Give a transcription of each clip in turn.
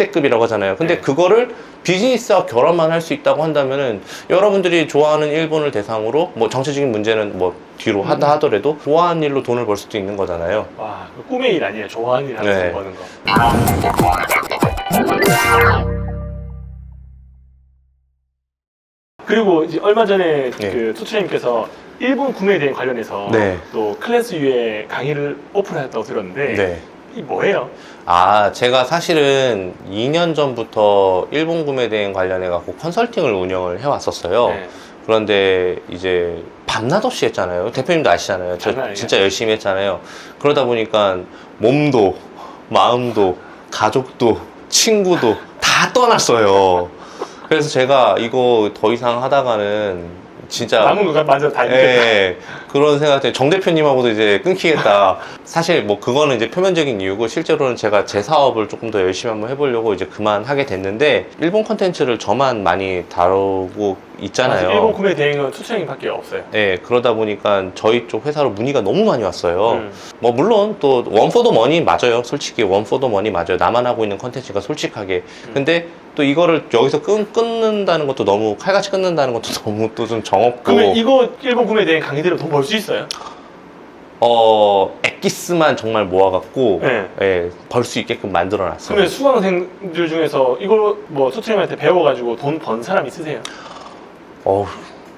역대급이라고 하잖아요. 근데 그거를 비즈니스와 결합만 할 수 있다고 한다면은 여러분들이 좋아하는 일본을 대상으로 뭐 정치적인 문제는 뭐 뒤로 한다 하더라도 좋아하는 일로 돈을 벌 수도 있는 거잖아요. 와, 그 꿈의 일 아니에요. 좋아하는 일 하면서 버는 거. 그리고 이제 얼마 전에 그 투트레님께서 일본 구매에 대한 관련해서 또 클래스 U의 강의를 오픈하셨다고 들었는데 이 뭐예요? 제가 사실은 2년 전부터 일본 구매 대행 관련해 갖고 컨설팅을 운영을 해왔었어요. 그런데 이제 밤낮 없이 했잖아요. 대표님도 아시잖아요. 저 진짜 열심히 했잖아요. 그러다 보니까 몸도 마음도 가족도 친구도 다 떠났어요. 그래서 제가 이거 더 이상 하다가는 진짜 남은 거 맞아 다 있겠다. 그런 생각 때문에 정 대표님하고도 이제 끊기겠다. 사실 뭐 그거는 이제 표면적인 이유고 실제로는 제가 제 사업을 조금 더 열심히 한번 해보려고 이제 그만하게 됐는데 일본 컨텐츠를 저만 많이 다루고 있잖아요. 일본 구매 대행은 투트레님밖에 없어요. 그러다 보니까 저희 쪽 회사로 문의가 너무 많이 왔어요. 뭐 물론 또 원포더 머니 맞아요. 솔직히 원포더 머니 맞아요. 나만 하고 있는 컨텐츠가 솔직하게. 근데 또 이거를 여기서 끊는다는 것도 너무 칼같이 끊는다는 것도 너무 또 좀 정없고. 그러면 이거 일본 구매 대행 강의 들으면 돈 벌 수 있어요? 엑기스만 정말 모아갖고 벌 수 있게끔 만들어놨어요. 그러면 수강생들 중에서 이걸 뭐 투트레님한테 배워가지고 돈 번 사람 있으세요?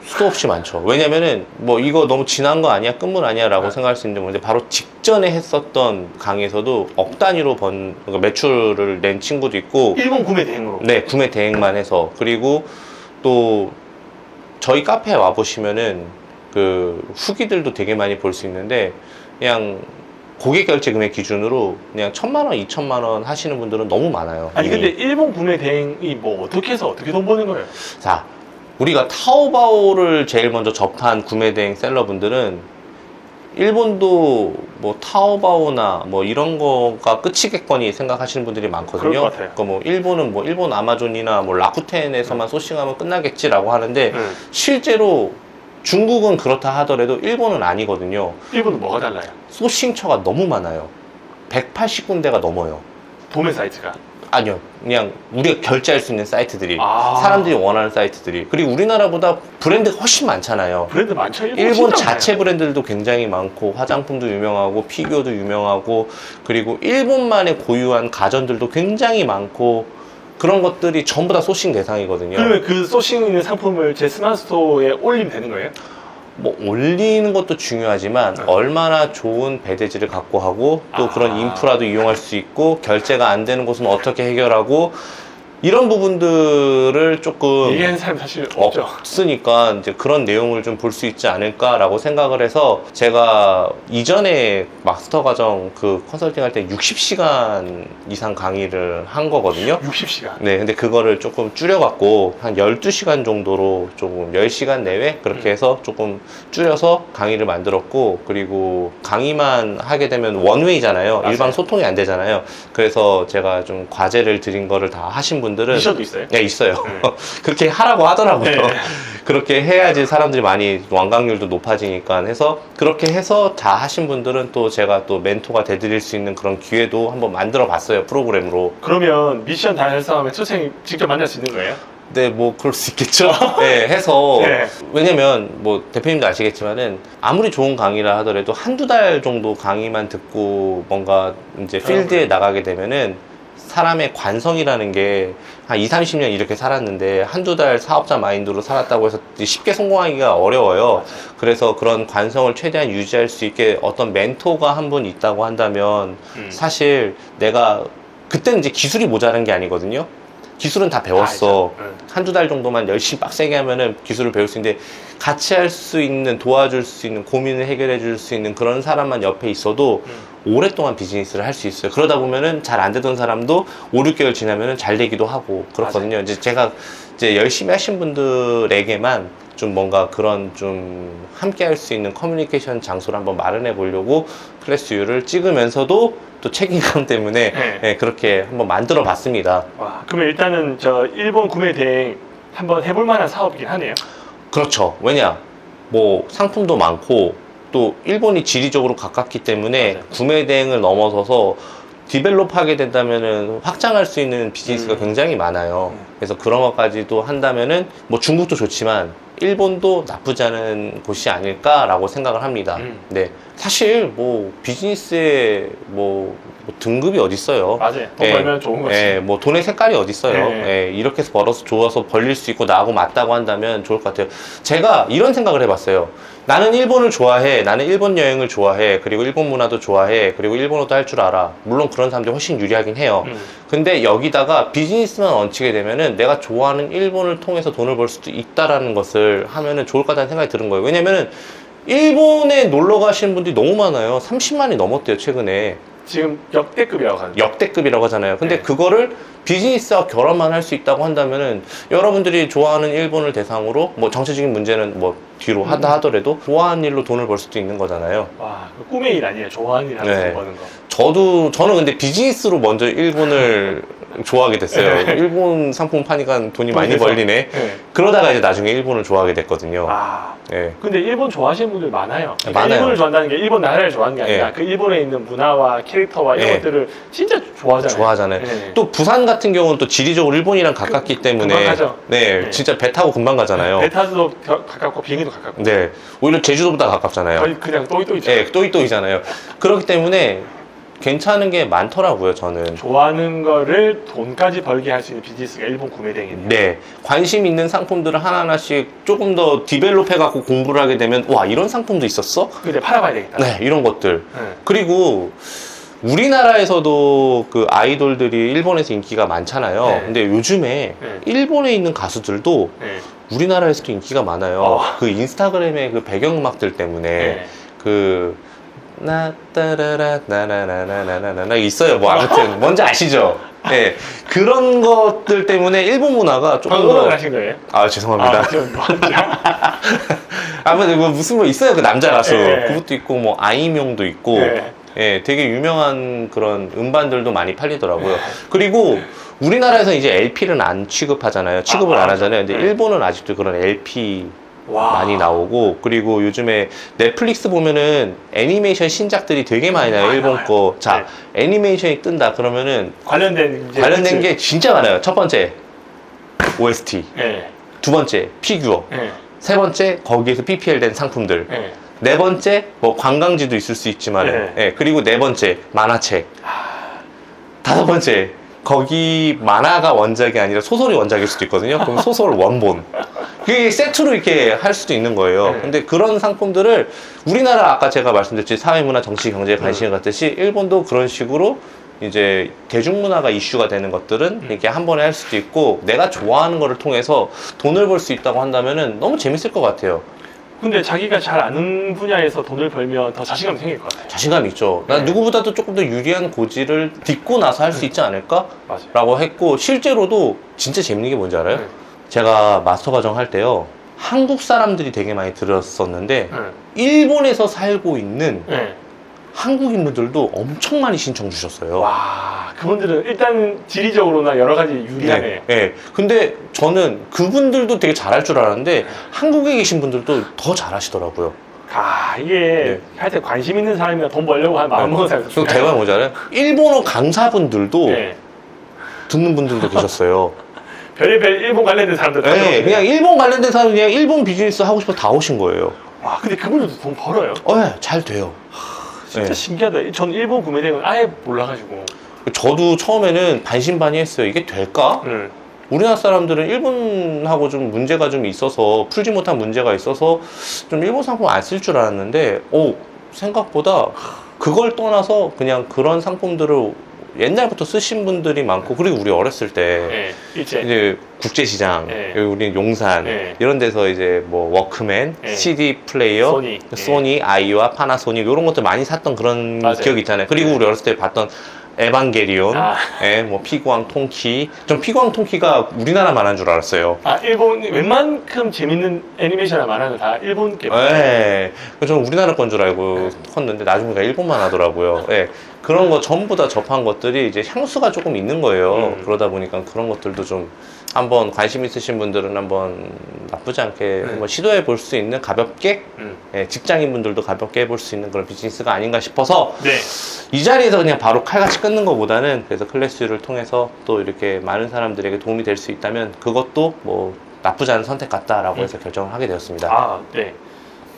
수도 없이 많죠. 왜냐면은 뭐 이거 너무 지난 거 아니야? 끝물 아니야? 라고 생각할 수 있는데 근데 바로 직전에 했었던 강의에서도 억 단위로 그러니까 매출을 낸 친구도 있고 일본 구매 대행으로? 네, 구매 대행만 해서. 그리고 또 저희 카페에 와보시면은 그 후기들도 되게 많이 볼 수 있는데 그냥 고객 결제 금액 기준으로 그냥 1,000만 원, 2,000만 원 하시는 분들은 너무 많아요. 아니 근데 일본 구매 대행이 뭐 어떻게 해서 어떻게 돈 버는 거예요? 자, 우리가 타오바오를 제일 먼저 접한 구매 대행 셀러분들은 일본도 뭐 타오바오나 뭐 이런 거가 끝이겠거니 생각하시는 분들이 많거든요. 그럴 것 같아요. 그러니까 뭐 일본은 뭐 일본 아마존이나 뭐 라쿠텐에서만 소싱하면 끝나겠지라고 하는데 실제로 중국은 그렇다 하더라도 일본은 아니거든요. 일본은 뭐가 달라요? 소싱처가 너무 많아요. 180군데가 넘어요. 도매 사이트가? 아니요, 그냥 우리가 결제할 수 있는 사이트들이 사람들이 원하는 사이트들이. 그리고 우리나라보다 브랜드가 훨씬 많잖아요. 브랜드 많죠? 일본 자체 브랜드들도 굉장히 많고 화장품도 유명하고 피규어도 유명하고 그리고 일본만의 고유한 가전들도 굉장히 많고 그런 것들이 전부 다 소싱 대상이거든요. 그러면 그 소싱 있는 상품을 제 스마트 스토어에 올리면 되는 거예요? 뭐 올리는 것도 중요하지만 얼마나 좋은 배대지를 갖고 하고 또 그런 인프라도 이용할 수 있고 결제가 안 되는 곳은 어떻게 해결하고 이런 부분들을 조금 얘기하는 사람이 사실 없죠. 없으니까 이제 그런 내용을 좀 볼 수 있지 않을까라고 생각을 해서 제가 이전에 마스터 과정 그 컨설팅 할 때 60시간 이상 강의를 한 거거든요. 60시간? 네, 근데 그거를 조금 줄여갖고 한 12시간 정도로 조금 10시간 내외 그렇게 해서 조금 줄여서 강의를 만들었고 그리고 강의만 하게 되면 원웨이잖아요. 맞아요. 일반 소통이 안 되잖아요. 그래서 제가 좀 과제를 드린 거를 다 하신 분들은 미션도 있어요? 네, 있어요. 그렇게 하라고 하더라고요. 네. 그렇게 해야지 사람들이 많이 완강률도 높아지니까 해서 그렇게 해서 다 하신 분들은 또 제가 또 멘토가 돼드릴 수 있는 그런 기회도 한번 만들어 봤어요. 프로그램으로. 그러면 미션 다 달성하면 투생이 직접 만날 수 있는 거예요? 네, 뭐 그럴 수 있겠죠. 네, 해서 네. 왜냐면 뭐 대표님도 아시겠지만은 아무리 좋은 강의라 하더라도 한두 달 정도 강의만 듣고 뭔가 이제 필드에 나가게 되면은 사람의 관성이라는 게 한 20, 30년 이렇게 살았는데 한두 달 사업자 마인드로 살았다고 해서 쉽게 성공하기가 어려워요. 그래서 그런 관성을 최대한 유지할 수 있게 어떤 멘토가 한 분 있다고 한다면 사실 내가 그때는 이제 기술이 모자란 게 아니거든요. 기술은 다 배웠어. 한두 달 정도만 열심히 빡세게 하면은 기술을 배울 수 있는데 같이 할 수 있는, 도와줄 수 있는, 고민을 해결해 줄 수 있는 그런 사람만 옆에 있어도 오랫동안 비즈니스를 할 수 있어요. 그러다 보면은 잘 안 되던 사람도 5, 6개월 지나면은 잘 되기도 하고 그렇거든요. 맞아요. 이제 제가 이제 열심히 하신 분들에게만 좀 뭔가 그런 좀 함께 할 수 있는 커뮤니케이션 장소를 한번 마련해 보려고 클래스 U를 찍으면서도 또 책임감 때문에 네, 그렇게 한번 만들어 봤습니다. 와, 그러면 일단은 저 일본 구매 대행 한번 해볼 만한 사업이긴 하네요. 그렇죠. 왜냐? 뭐 상품도 많고 또 일본이 지리적으로 가깝기 때문에 맞아요. 구매 대행을 넘어서서 디벨롭하게 된다면은 확장할 수 있는 비즈니스가 굉장히 많아요. 그래서 그런 것까지도 한다면은 뭐 중국도 좋지만 일본도 나쁘지 않은 곳이 아닐까라고 생각을 합니다. 네, 사실 뭐 비즈니스에 뭐 등급이 어디 있어요? 맞아요. 돈 벌면 좋은 거지. 예, 뭐 돈의 색깔이 어디 있어요? 예, 이렇게 해서 벌어서 좋아서 벌릴 수 있고 나하고 맞다고 한다면 좋을 것 같아요. 제가 이런 생각을 해봤어요. 나는 일본을 좋아해. 나는 일본 여행을 좋아해. 그리고 일본 문화도 좋아해. 그리고 일본어도 할 줄 알아. 물론 그런 사람들이 훨씬 유리하긴 해요. 근데 여기다가 비즈니스만 얹히게 되면은 내가 좋아하는 일본을 통해서 돈을 벌 수도 있다라는 것을 하면은 좋을 것 같다는 생각이 드는 거예요. 왜냐면은 일본에 놀러 가시는 분들이 너무 많아요. 30만이 넘었대요, 최근에. 지금 역대급이라고 하죠. 역대급이라고 하잖아요. 근데 네. 그거를 비즈니스와 결합만 할 수 있다고 한다면은 여러분들이 좋아하는 일본을 대상으로 뭐 정치적인 문제는 뭐 뒤로 한다 하더라도 좋아하는 일로 돈을 벌 수도 있는 거잖아요. 와, 그 꿈의 일 아니에요. 좋아하는 일 하면서 네. 버는 거. 저는 근데 비즈니스로 먼저 일본을 좋아하게 됐어요. 일본 상품 파니까 돈이 많이 그래서? 벌리네. 네. 그러다가 이제 나중에 일본을 좋아하게 됐거든요. 아, 네. 근데 일본 좋아하시는 분들 많아요. 그러니까 많아요. 일본을 좋아한다는 게 일본 나라를 좋아하는 게 아니라 네. 그 일본에 있는 문화와 캐릭터와 이런 네. 것들을 진짜 좋아하잖아요. 좋아하잖아요. 네. 또 부산 같은 경우는 또 지리적으로 일본이랑 가깝기 때문에 금방 가죠. 네, 네. 진짜 배 타고 금방 가잖아요. 배 타도 가깝고 비행기도 가깝고. 네, 오히려 제주도보다 가깝잖아요. 거의 그냥 또이또이죠. 네, 또이또이잖아요. 그렇기 때문에 괜찮은 게 많더라고요, 저는. 좋아하는 거를 돈까지 벌게 할 수 있는 비즈니스가 일본 구매대행이네요. 네, 관심 있는 상품들을 하나하나씩 조금 더 디벨롭해갖고 공부를 하게 되면 와, 이런 상품도 있었어? 근데 팔아봐야 되겠다. 네, 이런 것들. 네. 그리고 우리나라에서도 그 아이돌들이 일본에서 인기가 많잖아요. 네. 근데 요즘에 네. 일본에 있는 가수들도 네. 우리나라에서도 인기가 많아요. 어. 그 인스타그램의 그 배경음악들 때문에 네. 그 나따라라 나나나나나나나 있어요. 뭐 아무튼 뭔지 아시죠? 네, 그런 것들 때문에 일본 문화가 조금 방금 더 하신 거예요? 아 죄송합니다. 지금 뭐 아무튼 뭐 무슨 뭐 있어요. 그 남자 가수 네. 그것도 있고 뭐 아이명도 있고 네. 예, 되게 유명한 그런 음반들도 많이 팔리더라고요. 그리고 우리나라에서 이제 LP는 안 취급하잖아요. 취급을 안 하잖아요. 근데 네. 일본은 아직도 그런 LP 와. 많이 나오고, 그리고 요즘에 넷플릭스 보면은 애니메이션 신작들이 되게 많이 나요. 많이 일본 나와요. 거. 자, 네. 애니메이션이 뜬다 그러면은 관련된 이제 관련된 굿즈. 게 진짜 많아요. 첫 번째 OST, 네. 두 번째 피규어, 네. 세 번째 거기에서 PPL 된 상품들, 네. 네 번째 뭐 관광지도 있을 수 있지만, 네. 예, 그리고 네 번째 만화책, 다섯 번째 거기 만화가 원작이 아니라 소설이 원작일 수도 있거든요. 그럼 소설 원본. 그게 세트로 이렇게 할 수도 있는 거예요. 네. 근데 그런 상품들을 우리나라 아까 제가 말씀드렸지 사회문화, 정치, 경제에 관심을 갖듯이 일본도 그런 식으로 이제 대중문화가 이슈가 되는 것들은 이렇게 한 번에 할 수도 있고, 내가 좋아하는 거를 통해서 돈을 벌 수 있다고 한다면은 너무 재밌을 것 같아요. 근데 자기가 잘 아는 분야에서 돈을 벌면 더 자신감이 생길 것 같아요. 자신감 있죠. 난 네. 누구보다도 조금 더 유리한 고지를 딛고 나서 할 수 있지 않을까? 맞아요. 라고 했고, 실제로도 진짜 재밌는 게 뭔지 알아요? 네. 제가 마스터 과정 할 때요, 한국 사람들이 되게 많이 들었었는데 네. 일본에서 살고 있는 네. 한국인분들도 엄청 많이 신청 주셨어요. 와, 그분들은 일단 지리적으로나 여러 가지 유리하네. 네, 네. 근데 저는 그분들도 되게 잘할 줄 알았는데 한국에 계신 분들도 더 잘하시더라고요. 아, 이게 네. 하여튼 관심 있는 사람이나 돈 벌려고 하는 마음 먹은 사람이 그리고 대박 뭐지 알아요? 일본어 강사분들도 네. 듣는 분들도 계셨어요. 별의별 일본 관련된 사람들 다 네, 들어오네. 그냥 일본 관련된 사람 그냥 일본 비즈니스 하고 싶어 다 오신 거예요. 와, 근데 그분들도 돈 벌어요. 네, 잘 돼요. 진짜 네. 신기하다. 전 일본 구매대행은 아예 몰라가지고. 저도 처음에는 반신반의했어요. 이게 될까? 네. 우리나라 사람들은 일본하고 좀 문제가 좀 있어서, 풀지 못한 문제가 있어서 좀 일본 상품 안 쓸 줄 알았는데, 생각보다 그걸 떠나서 그냥 그런 상품들을 옛날부터 쓰신 분들이 많고, 그리고 우리 어렸을 때 네. 일제. 이제 국제시장, 네. 여기 우리 용산 네. 이런 데서 이제 뭐 워크맨, 네. CD 플레이어, 소니. 소니, 아이와 파나소닉 이런 것들 많이 샀던 그런 맞아요. 기억이 있잖아요. 그리고 네. 우리 어렸을 때 봤던 에반게리온, 아. 뭐 피구왕 통키. 전 피구왕 통키가 우리나라만 한 줄 알았어요. 아, 일본 웬만큼 재밌는 애니메이션이나 만화는 다 일본 게. 네. 그래서 저는 우리나라 건 줄 알고 컸는데 나중에 일본만 하더라고요. 네. 그런 거 전부 다 접한 것들이 이제 향수가 조금 있는 거예요. 그러다 보니까 그런 것들도 좀 한번 관심 있으신 분들은 한번 나쁘지 않게 한번 시도해 볼 수 있는 가볍게 예, 직장인 분들도 가볍게 해볼 수 있는 그런 비즈니스가 아닌가 싶어서 네. 이 자리에서 그냥 바로 칼같이 끊는 것보다는 그래서 클래스를 통해서 또 이렇게 많은 사람들에게 도움이 될 수 있다면 그것도 뭐 나쁘지 않은 선택 같다라고 해서 결정을 하게 되었습니다. 아, 네.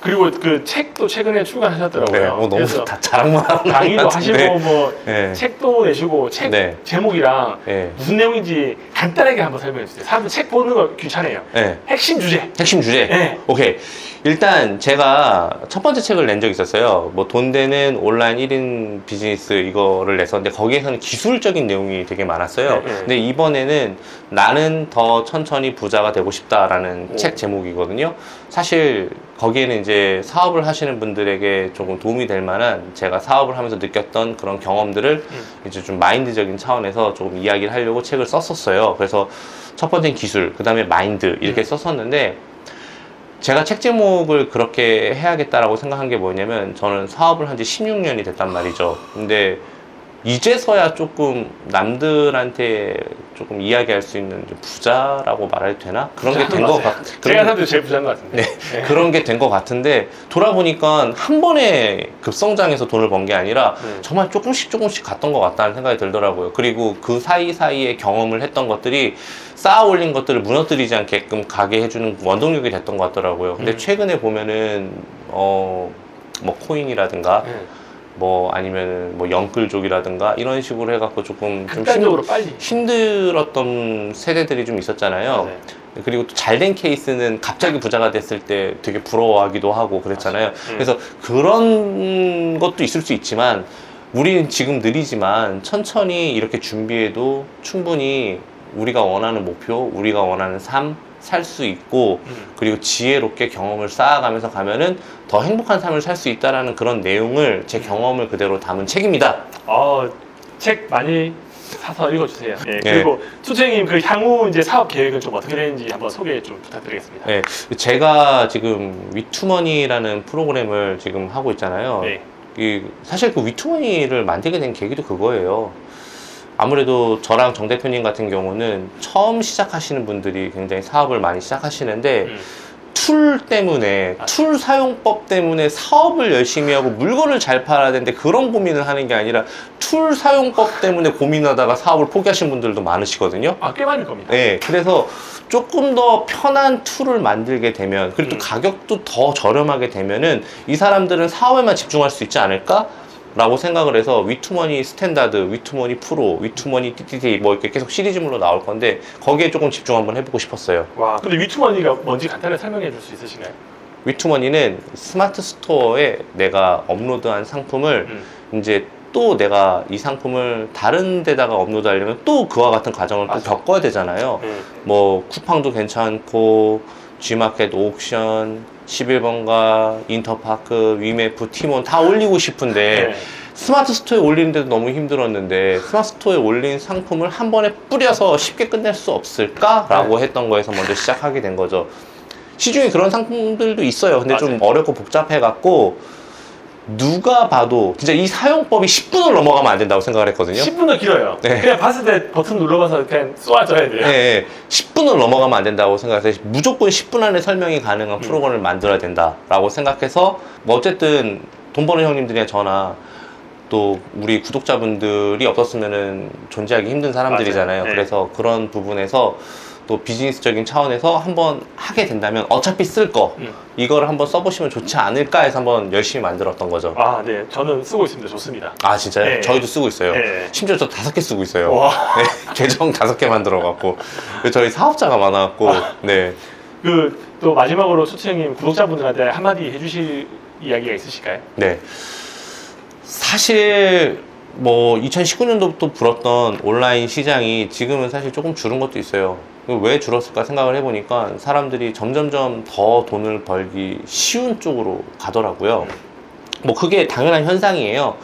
그리고 그 책도 최근에 출간하셨더라고요. 네, 너무 그래서 다 자랑만 하는 강의도 것 같은데. 하시고 뭐 네. 책도 내시고 책 네. 제목이랑 네. 무슨 내용인지 간단하게 한번 설명해 주세요. 사람들 책 보는 거 귀찮아요. 네. 핵심 주제. 핵심 주제? 네. 오케이. 일단 제가 첫 번째 책을 낸 적이 있었어요. 뭐 돈 되는 온라인 1인 비즈니스 이거를 냈었는데 거기에서는 기술적인 내용이 되게 많았어요. 네. 근데 이번에는 나는 더 천천히 부자가 되고 싶다라는 책 제목이거든요. 사실 거기에는 이제 사업을 하시는 분들에게 조금 도움이 될 만한 제가 사업을 하면서 느꼈던 그런 경험들을 이제 좀 마인드적인 차원에서 조금 이야기를 하려고 책을 썼었어요. 그래서 첫 번째는 기술, 그 다음에 마인드 이렇게 썼었는데 제가 책 제목을 그렇게 해야겠다라고 생각한 게 뭐냐면 저는 사업을 한 지 16년이 됐단 말이죠. 근데 이제서야 조금 남들한테 조금 이야기할 수 있는 좀 부자라고 말해도 되나? 그런 게 된 것 같아요. 제가 사람들 제일 부자인 것 같은데. 네, 그런 게 된 것 같은데 돌아보니까 한 번에 급성장해서 돈을 번 게 아니라 정말 조금씩 갔던 것 같다는 생각이 들더라고요. 그리고 그 사이사이에 경험을 했던 것들이 쌓아 올린 것들을 무너뜨리지 않게끔 가게 해주는 원동력이 됐던 것 같더라고요. 근데 최근에 보면은 뭐 코인이라든가 뭐 아니면 뭐 영끌족이라든가 이런 식으로 해갖고 조금 좀 극단적으로 빨리. 힘들었던 세대들이 좀 있었잖아요. 네. 그리고 또 잘된 케이스는 갑자기 부자가 됐을 때 되게 부러워하기도 하고 그랬잖아요. 그래서 그런 것도 있을 수 있지만 우리는 지금 느리지만 천천히 이렇게 준비해도 충분히 우리가 원하는 목표, 우리가 원하는 삶 살 수 있고 그리고 지혜롭게 경험을 쌓아가면서 가면은 더 행복한 삶을 살 수 있다라는 그런 내용을 제 경험을 그대로 담은 책입니다. 책 많이 사서 읽어주세요. 네. 그리고 투쟁님 그 향후 이제 사업 계획은 좀 어떻게 되는지 한번 소개 좀 부탁드리겠습니다. 네, 제가 지금 위투머니라는 프로그램을 지금 하고 있잖아요. 네. 사실 그 위투머니를 만들게 된 계기도 그거예요. 아무래도 저랑 정 대표님 같은 경우는 처음 시작하시는 분들이 굉장히 사업을 많이 시작하시는데 툴 때문에, 툴 사용법 때문에 사업을 열심히 하고 물건을 잘 팔아야 되는데 그런 고민을 하는 게 아니라 툴 사용법 때문에 고민하다가 사업을 포기하신 분들도 많으시거든요. 꽤 많을 겁니다. 네, 그래서 조금 더 편한 툴을 만들게 되면 그리고 또 가격도 더 저렴하게 되면은 이 사람들은 사업에만 집중할 수 있지 않을까? 라고 생각을 해서 위투머니 스탠다드, 위투머니 프로, 위투머니 TTT 뭐 이렇게 계속 시리즈물로 나올 건데 거기에 조금 집중 한번 해보고 싶었어요. 와, 근데 위투머니가 뭔지 간단하게 설명해 줄 수 있으신가요? 위투머니는 스마트 스토어에 내가 업로드한 상품을 이제 또 내가 이 상품을 다른 데다가 업로드하려면 또 그와 같은 과정을 또 겪어야 되잖아요. 뭐 쿠팡도 괜찮고 G마켓 옥션 11번가, 인터파크, 위메프, 티몬 다 올리고 싶은데 스마트 스토어에 올리는데도 너무 힘들었는데 스마트 스토어에 올린 상품을 한 번에 뿌려서 쉽게 끝낼 수 없을까? 라고 했던 거에서 먼저 시작하게 된 거죠. 시중에 그런 상품들도 있어요. 근데 좀 어렵고 복잡해갖고 누가 봐도 진짜 이 사용법이 10분을 넘어가면 안 된다고 생각을 했거든요. 10분은 길어요. 네. 그냥 봤을 때 버튼 눌러봐서 그냥 쏘아줘야 돼요. 네, 10분을 넘어가면 안 된다고 생각해서 무조건 10분 안에 설명이 가능한 프로그램을 만들어야 된다라고 생각해서 뭐 어쨌든 돈 버는 형님들이나 저나 또 우리 구독자분들이 없었으면 존재하기 힘든 사람들이잖아요. 그래서 그런 부분에서 또 비즈니스적인 차원에서 한번 하게 된다면 어차피 쓸 거 이거를 한번 써보시면 좋지 않을까 해서 한번 열심히 만들었던 거죠. 네. 저는 쓰고 있습니다. 좋습니다. 아, 진짜요? 네. 저희도 쓰고 있어요. 네. 심지어 저 5개 쓰고 있어요. 와. 네, 계정 5개 만들어갖고. 저희 사업자가 많아갖고. 네. 또 마지막으로 수채님 구독자분들한테 한마디 해주실 이야기가 있으실까요? 네. 사실 뭐 2019년도부터 불었던 온라인 시장이 지금은 사실 조금 줄은 것도 있어요. 왜 줄었을까 생각을 해보니까 사람들이 점점점 더 돈을 벌기 쉬운 쪽으로 가더라고요. 뭐 그게 당연한 현상이에요.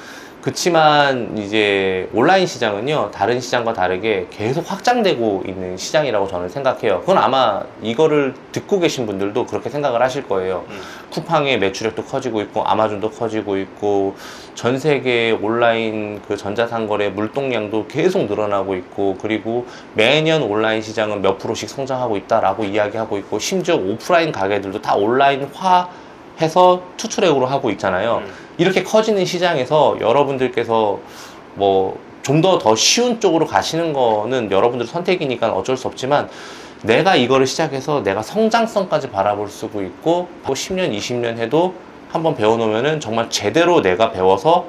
그치만 이제 온라인 시장은요, 다른 시장과 다르게 계속 확장되고 있는 시장이라고 저는 생각해요. 그건 아마 이거를 듣고 계신 분들도 그렇게 생각을 하실 거예요. 쿠팡의 매출액도 커지고 있고, 아마존도 커지고 있고, 전 세계 온라인 그 전자상거래 물동량도 계속 늘어나고 있고, 그리고 매년 온라인 시장은 몇 프로씩 성장하고 있다라고 이야기하고 있고, 심지어 오프라인 가게들도 다 온라인화 해서 투트랙으로 하고 있잖아요. 이렇게 커지는 시장에서 여러분들께서 뭐 좀 더 쉬운 쪽으로 가시는 거는 여러분들 선택이니까 어쩔 수 없지만, 내가 이거를 시작해서 내가 성장성까지 바라볼 수 있고 10년, 20년 해도 한번 배워놓으면은 정말 제대로 내가 배워서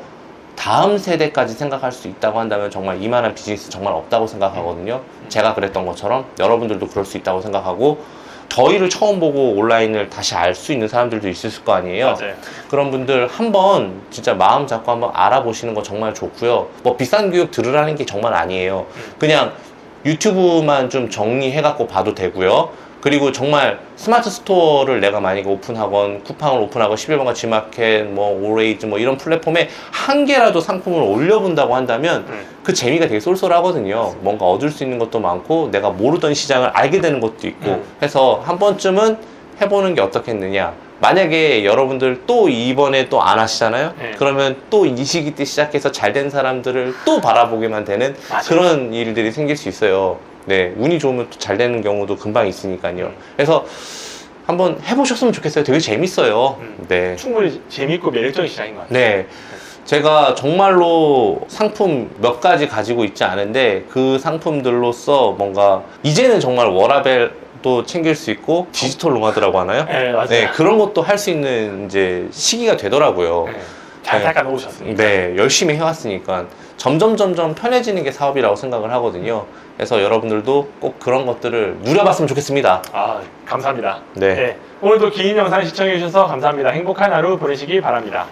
다음 세대까지 생각할 수 있다고 한다면 정말 이만한 비즈니스 정말 없다고 생각하거든요. 제가 그랬던 것처럼 여러분들도 그럴 수 있다고 생각하고, 저희를 처음 보고 온라인을 다시 알 수 있는 사람들도 있을 거 아니에요. 맞아요. 그런 분들 한번 진짜 마음 잡고 한번 알아보시는 거 정말 좋고요. 뭐 비싼 교육 들으라는 게 정말 아니에요. 그냥 유튜브만 좀 정리해갖고 봐도 되고요. 그리고 정말 스마트 스토어를 내가 만약에 오픈하건, 쿠팡을 오픈하건, 11번가 G마켓, 뭐 오레이즈 뭐 이런 플랫폼에 한 개라도 상품을 올려본다고 한다면 그 재미가 되게 쏠쏠하거든요. 뭔가 얻을 수 있는 것도 많고, 내가 모르던 시장을 알게 되는 것도 있고 해서 한 번쯤은 해보는 게 어떻겠느냐. 만약에 여러분들 또 이번에 또 안 하시잖아요? 네. 그러면 또 이 시기 때 시작해서 잘 된 사람들을 또 바라보게만 되는 맞아요. 그런 일들이 생길 수 있어요. 네, 운이 좋으면 또 잘 되는 경우도 금방 있으니까요. 그래서 한번 해보셨으면 좋겠어요. 되게 재밌어요. 네. 충분히 재밌고 매력적인 시장인 것 같아요. 네. 제가 정말로 상품 몇 가지 가지고 있지 않은데, 그 상품들로서 뭔가 이제는 정말 워라벨도 챙길 수 있고 디지털 노마드라고 하나요? 네, 맞아요. 네, 그런 것도 할 수 있는 이제 시기가 되더라고요. 네. 잘 네. 닦아 놓으셨습니다. 네, 열심히 해왔으니까 점점 편해지는 게 사업이라고 생각을 하거든요. 그래서 여러분들도 꼭 그런 것들을 누려봤으면 좋겠습니다. 아, 감사합니다. 네. 오늘도 긴 영상 시청해 주셔서 감사합니다. 행복한 하루 보내시기 바랍니다.